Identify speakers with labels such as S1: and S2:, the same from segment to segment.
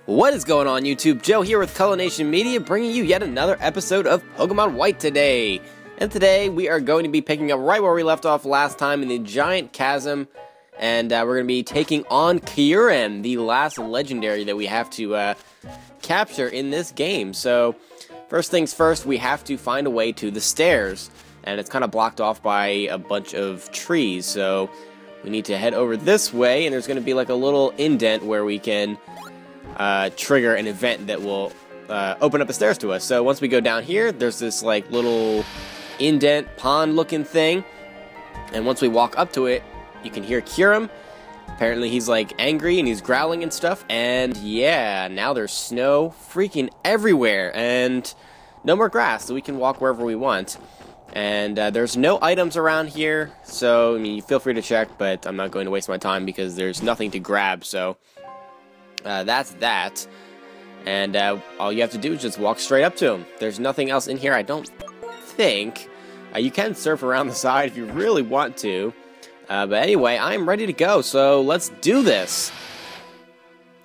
S1: What is going on, YouTube? Joe here with Culination Media, bringing you yet another episode of Pokemon White today. And today we are going to be picking up right where we left off last time in the Giant Chasm, and we're going to be taking on Kyurem, the last legendary that we have to capture in this game. So, first things first, we have to find a way to the stairs, and it's kind of blocked off by a bunch of trees, so we need to head over this way, and there's going to be like a little indent where we can trigger an event that will open up the stairs to us. So once we go down here, there's this like little indent pond looking thing, and once we walk up to it, you can hear Kyurem. Apparently he's like angry and he's growling and stuff, and yeah, now there's snow freaking everywhere and no more grass, so we can walk wherever we want. And there's no items around here, so I mean, you feel free to check, but I'm not going to waste my time because there's nothing to grab. So that's that, and all you have to do is just walk straight up to him. There's nothing else in here, I don't think. You can surf around the side if you really want to, but anyway, I'm ready to go, so let's do this.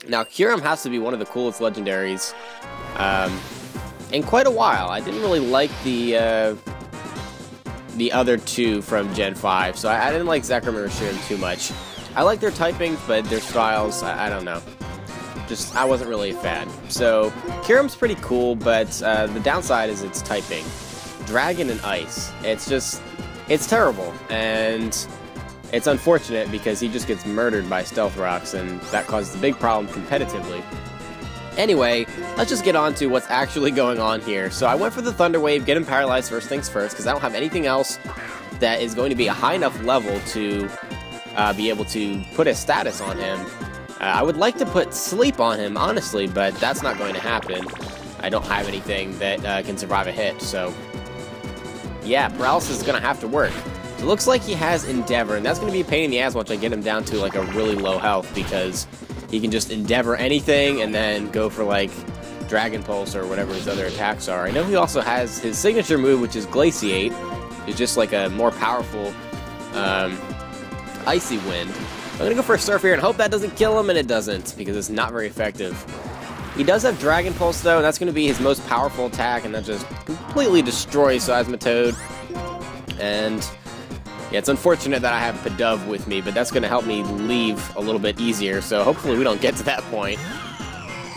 S1: Now, Kyurem has to be one of the coolest legendaries in quite a while. I didn't really like the other two from Gen 5, so I didn't like Zekrom or Showdown too much. I like their typings, but their styles, I don't know. I wasn't really a fan. So, Kyurem's pretty cool, but the downside is its typing. Dragon and Ice. It's terrible, and it's unfortunate because he just gets murdered by Stealth Rocks, and that causes a big problem competitively. Anyway, let's just get on to what's actually going on here. So I went for the Thunder Wave, get him paralyzed first things first, because I don't have anything else that is going to be a high enough level to be able to put a status on him. I would like to put Sleep on him, honestly, but that's not going to happen. I don't have anything that can survive a hit, so yeah, Paralysis is going to have to work. So it looks like he has Endeavor, and that's going to be a pain in the ass once I get him down to like a really low health, because he can just Endeavor anything and then go for like Dragon Pulse or whatever his other attacks are. I know he also has his signature move, which is Glaciate. It's just like a more powerful Icy Wind. I'm gonna go for a Surf here and hope that doesn't kill him, and it doesn't, because it's not very effective. He does have Dragon Pulse though, and that's gonna be his most powerful attack, and that just completely destroys Seismitoad. And yeah, it's unfortunate that I have Pidove with me, but that's gonna help me leave a little bit easier, so hopefully we don't get to that point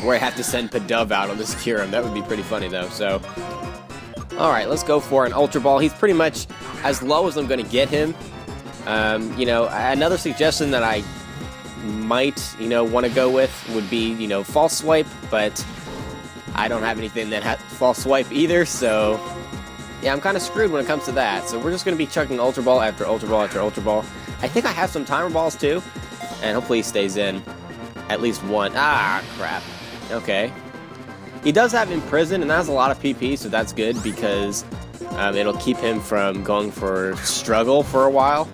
S1: where I have to send Pidove out on this Kyurem. That would be pretty funny though, so alright, let's go for an Ultra Ball. He's pretty much as low as I'm gonna get him. You know, another suggestion that I might, want to go with would be, False Swipe, but I don't have anything that has False Swipe either, so yeah, I'm kind of screwed when it comes to that. So we're just going to be chucking Ultra Ball after Ultra Ball after Ultra Ball. I think I have some Timer Balls too, and hopefully he stays in at least one. Ah, crap. Okay. He does have Imprison, and that has a lot of PP, so that's good, because it'll keep him from going for Struggle for a while.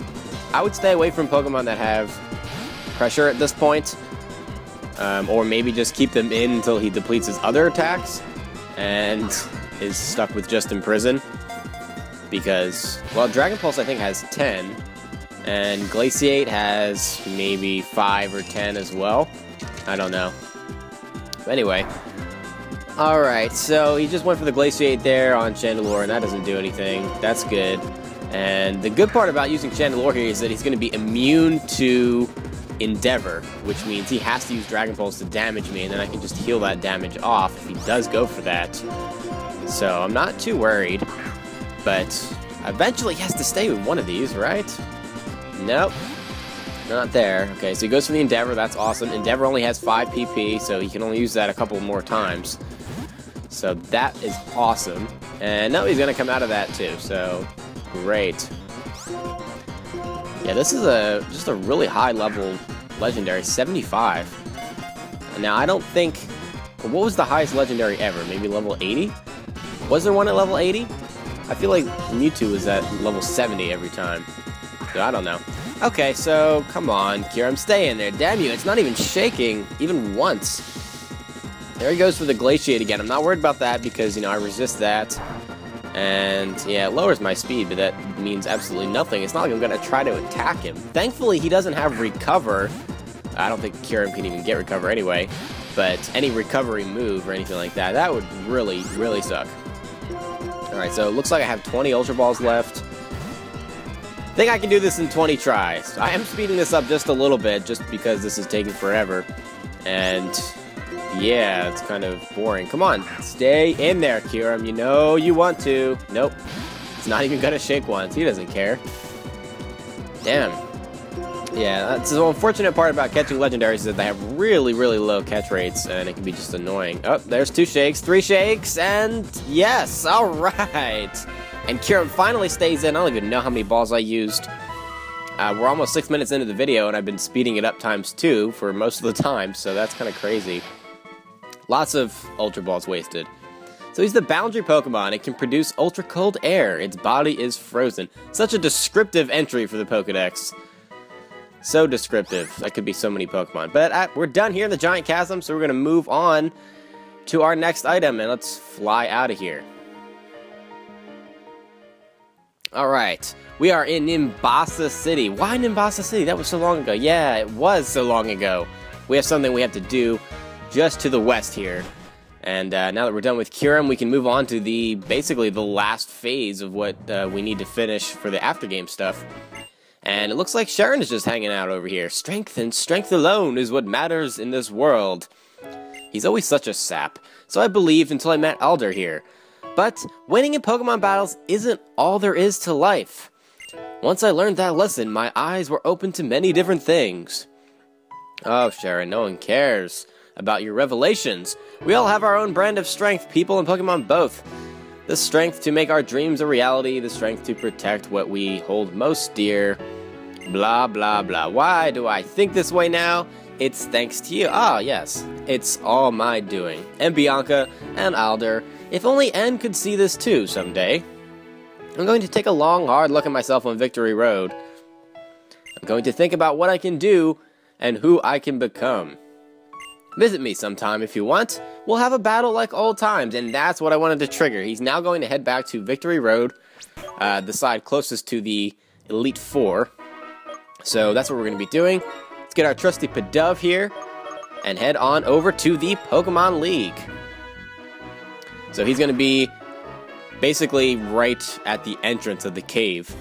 S1: I would stay away from Pokemon that have Pressure at this point, or maybe just keep them in until he depletes his other attacks and is stuck with just Imprison, because, well, Dragon Pulse I think has 10, and Glaciate has maybe 5 or 10 as well. I don't know. But anyway, alright, so he just went for the Glaciate there on Chandelure, and that doesn't do anything. That's good. And the good part about using Chandelure here is that he's going to be immune to Endeavor, which means he has to use Dragon Pulse to damage me, and then I can just heal that damage off if he does go for that. So I'm not too worried, but eventually he has to stay with one of these, right? Nope, not there. Okay, so he goes for the Endeavor, that's awesome. Endeavor only has 5 PP, so he can only use that a couple more times. So that is awesome. And now he's going to come out of that too, so great. Yeah, this is just a really high level legendary, 75. Now I don't think, what was the highest legendary ever? Maybe level 80? Was there one at level 80? I feel like Mewtwo was at level 70 every time. So I don't know. Okay, so come on, Kyurem, stay in there. Damn you, it's not even shaking, even once. There he goes for the Glaciate again. I'm not worried about that because, I resist that. And yeah, it lowers my speed, but that means absolutely nothing. It's not like I'm going to try to attack him. Thankfully, he doesn't have Recover. I don't think Kyurem can even get Recover anyway. But any recovery move or anything like that, that would really, really suck. Alright, so it looks like I have 20 Ultra Balls left. I think I can do this in 20 tries. I am speeding this up just a little bit, just because this is taking forever. And yeah, it's kind of boring. Come on, stay in there, Kyurem. You know you want to. Nope. It's not even gonna shake once. He doesn't care. Damn. Yeah, that's the unfortunate part about catching legendaries is that they have really, really low catch rates, and it can be just annoying. Oh, there's 2 shakes, 3 shakes, and yes, alright! And Kyurem finally stays in. I don't even know how many balls I used. We're almost 6 minutes into the video, and I've been speeding it up ×2 for most of the time, so that's kind of crazy. Lots of Ultra Balls wasted. So he's the boundary Pokemon. It can produce ultra cold air. Its body is frozen. Such a descriptive entry for the Pokedex. So descriptive. That could be so many Pokemon. But we're done here in the Giant Chasm, so we're going to move on to our next item, and let's fly out of here. Alright, we are in Nimbasa City. Why Nimbasa City? That was so long ago. Yeah, it was so long ago. We have something we have to do just to the west here. And now that we're done with Kyurem, we can move on to basically the last phase of what we need to finish for the aftergame stuff. And it looks like Cheren is just hanging out over here. Strength and strength alone is what matters in this world. He's always such a sap. So I believed until I met Alder here. But winning in Pokemon battles isn't all there is to life. Once I learned that lesson, my eyes were open to many different things. Oh, Cheren, no one cares about your revelations. We all have our own brand of strength, people and Pokemon both. The strength to make our dreams a reality, the strength to protect what we hold most dear. Blah, blah, blah. Why do I think this way now? It's thanks to you. Ah, yes. It's all my doing. And Bianca and Alder. If only N could see this too someday. I'm going to take a long, hard look at myself on Victory Road. I'm going to think about what I can do and who I can become. Visit me sometime if you want. We'll have a battle like old times, and that's what I wanted to trigger. He's now going to head back to Victory Road, the side closest to the Elite Four. So that's what we're going to be doing. Let's get our trusty Pidove here, and head on over to the Pokemon League. So he's going to be basically right at the entrance of the cave,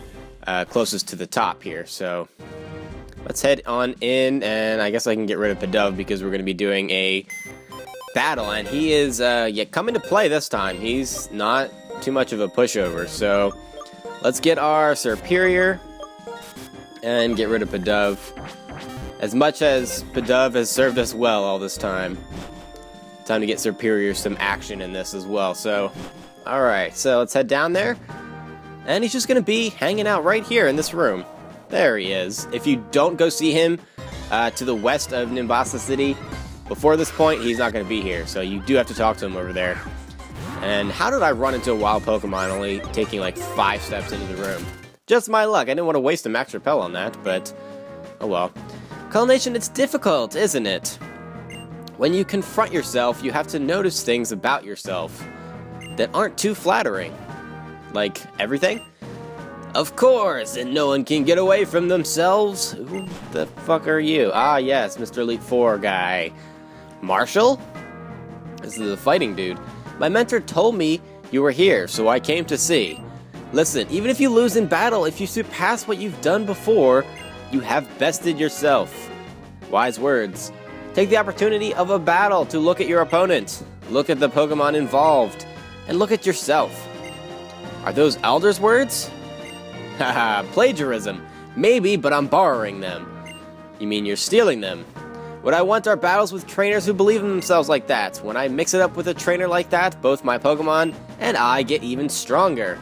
S1: closest to the top here, so let's head on in, and I guess I can get rid of Pidove because we're going to be doing a battle, and he is coming to play this time. He's not too much of a pushover, so let's get our Serperior and get rid of Pidove. As much as Pidove has served us well all this time, time to get Serperior some action in this as well. So, alright, so let's head down there, and he's just going to be hanging out right here in this room. There he is. If you don't go see him to the west of Nimbasa City before this point, he's not going to be here. So you do have to talk to him over there. And how did I run into a wild Pokemon only taking like 5 steps into the room? Just my luck. I didn't want to waste a Max Repel on that, but oh well. Culmination, it's difficult, isn't it? When you confront yourself, you have to notice things about yourself that aren't too flattering. Like everything? Of course, and no one can get away from themselves. Who the fuck are you? Ah, yes, Mr. Elite Four guy. Marshall? This is the fighting dude. My mentor told me you were here, so I came to see. Listen, even if you lose in battle, if you surpass what you've done before, you have bested yourself. Wise words. Take the opportunity of a battle to look at your opponent, look at the Pokemon involved, and look at yourself. Are those Alder's words? Haha, plagiarism. Maybe, but I'm borrowing them. You mean you're stealing them? What I want are battles with trainers who believe in themselves like that. When I mix it up with a trainer like that, both my Pokemon and I get even stronger.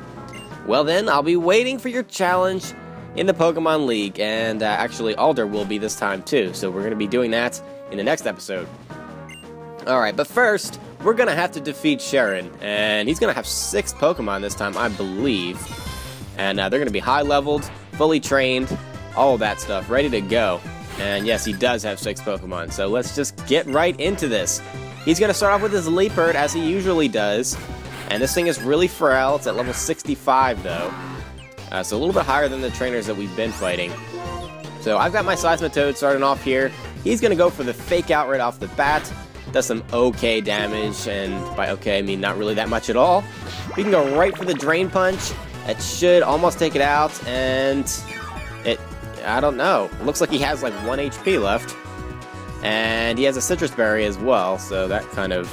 S1: Well then, I'll be waiting for your challenge in the Pokemon League, and actually Alder will be this time too, so we're going to be doing that in the next episode. Alright, but first, we're going to have to defeat Cheren, and he's going to have 6 Pokemon this time, I believe. And they're going to be high-leveled, fully trained, all of that stuff, ready to go. And yes, he does have 6 Pokemon, so let's just get right into this. He's going to start off with his Leopard, as he usually does. And this thing is really frail. It's at level 65, though. So a little bit higher than the trainers that we've been fighting. So I've got my Seismitoad starting off here. He's going to go for the Fake Out right off the bat. does some okay damage, and by okay I mean not really that much at all. We can go right for the Drain Punch. It should almost take it out, and I don't know. It looks like he has like 1 HP left. And he has a Citrus Berry as well, so that kind of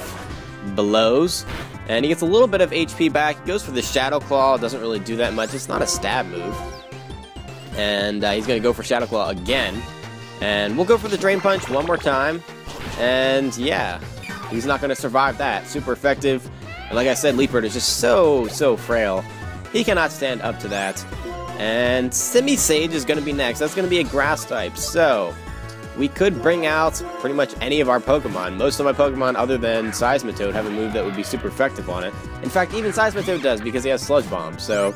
S1: blows. And he gets a little bit of HP back. He goes for the Shadow Claw. It doesn't really do that much. It's not a stab move. And he's going to go for Shadow Claw again. And we'll go for the Drain Punch one more time. And yeah, he's not going to survive that. Super effective. And like I said, Leafbird is just so frail. He cannot stand up to that. And Semi-Sage is going to be next. That's going to be a Grass type. So we could bring out pretty much any of our Pokemon. Most of my Pokemon, other than Seismitoad, have a move that would be super effective on it. In fact, even Seismitoad does, because he has Sludge Bomb. So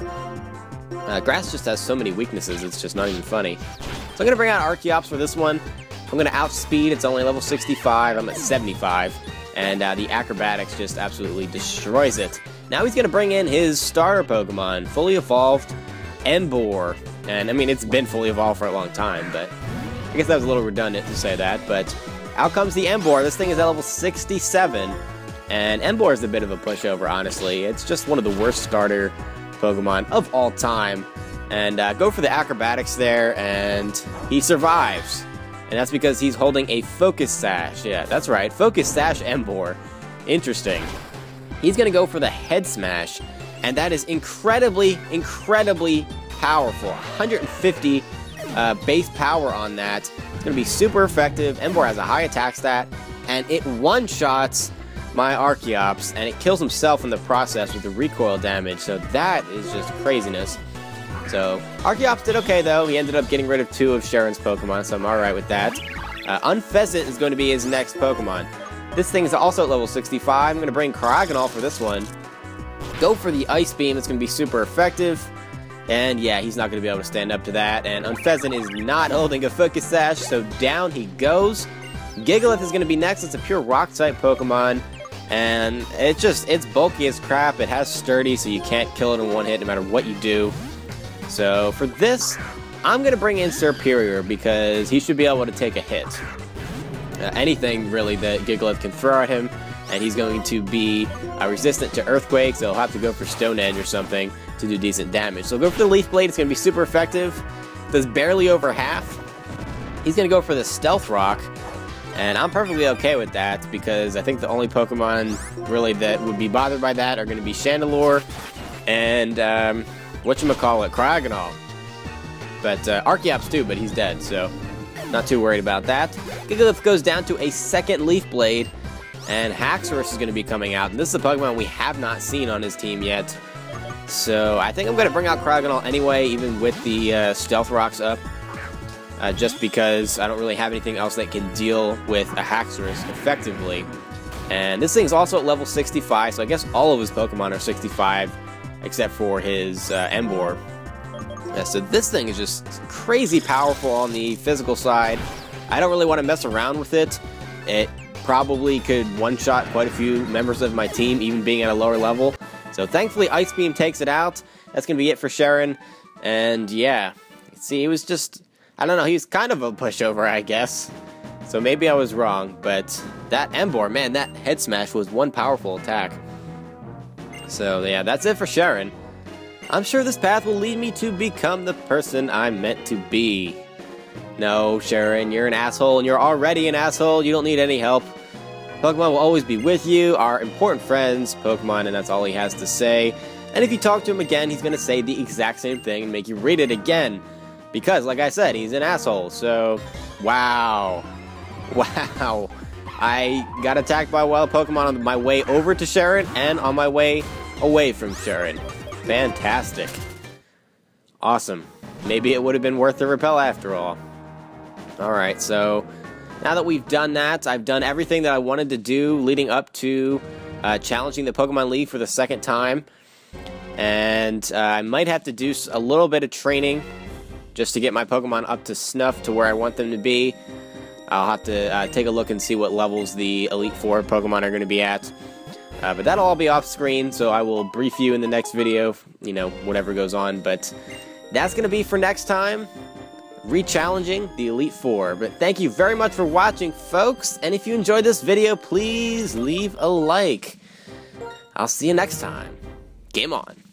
S1: Grass just has so many weaknesses, it's just not even funny. So I'm going to bring out Archeops for this one. I'm going to outspeed. It's only level 65. I'm at 75. And the Acrobatics just absolutely destroys it. Now he's going to bring in his starter Pokemon, fully evolved Emboar. And I mean, it's been fully evolved for a long time, but I guess that was a little redundant to say that. But out comes the Emboar. This thing is at level 67. And Emboar is a bit of a pushover, honestly. It's just one of the worst starter Pokemon of all time. And go for the Acrobatics there, and he survives. And that's because he's holding a Focus Sash. Yeah, that's right. Focus Sash Emboar. Interesting. He's going to go for the Head Smash. And that is incredibly powerful. 150 base power on that. It's going to be super effective. Emboar has a high attack stat. And it one-shots my Archeops. And it kills himself in the process with the recoil damage. So that is just craziness. So Archeops did okay, though. He ended up getting rid of 2 of Cheren's Pokemon, so I'm alright with that. Unfezant is going to be his next Pokemon. This thing is also at level 65. I'm going to bring Karaganol for this one. Go for the Ice Beam. It's going to be super effective. And yeah, he's not going to be able to stand up to that. And Unfezant is not holding a Focus Sash, so down he goes. Gigalith is going to be next. It's a pure Rock-type Pokemon. And it's bulky as crap. It has Sturdy, so you can't kill it in one hit no matter what you do. So for this, I'm going to bring in Serperior because he should be able to take a hit. Anything, really, that Gigalith can throw at him, and he's going to be resistant to Earthquake, so he'll have to go for Stone Edge or something to do decent damage. So go for the Leaf Blade. It's going to be super effective. Does barely over half. He's going to go for the Stealth Rock, and I'm perfectly okay with that because I think the only Pokemon, really, that would be bothered by that are going to be Chandelure and whatchamacallit, Karaganol. But Archeops too, but he's dead, so not too worried about that. Gigalith goes down to a second Leaf Blade, and Haxorus is going to be coming out. And this is a Pokemon we have not seen on his team yet. So I think I'm going to bring out Karaganol anyway, even with the Stealth Rocks up. Just because I don't really have anything else that can deal with a Haxorus effectively. And this thing's also at level 65, so I guess all of his Pokemon are 65. Except for his Emboar. Yeah, so this thing is just crazy powerful on the physical side. I don't really want to mess around with it. It probably could one-shot quite a few members of my team, even being at a lower level. So thankfully, Ice Beam takes it out. That's going to be it for Cheren. And yeah, see, he was just, I don't know, he was kind of a pushover, I guess. So maybe I was wrong, but that Emboar, man, that Head Smash was one powerful attack. So yeah, that's it for Cheren. I'm sure this path will lead me to become the person I'm meant to be. No, Cheren, you're an asshole, and you're already an asshole. You don't need any help. Pokemon will always be with you, our important friends, Pokemon, and that's all he has to say. And if you talk to him again, he's going to say the exact same thing and make you read it again. Because, like I said, he's an asshole. So, wow. Wow. I got attacked by a wild Pokemon on my way over to Cheren and on my way away from Cheren. Fantastic. Awesome. Maybe it would have been worth the repel after all. Alright, so now that we've done that, I've done everything that I wanted to do leading up to challenging the Pokemon League for the second time. And I might have to do a little bit of training just to get my Pokemon up to snuff to where I want them to be. I'll have to take a look and see what levels the Elite Four Pokemon are going to be at. But that'll all be off screen, so I will brief you in the next video, you know, whatever goes on. But that's going to be for next time. re-challenging the Elite Four. But thank you very much for watching, folks, and if you enjoyed this video, please leave a like. I'll see you next time. Game on.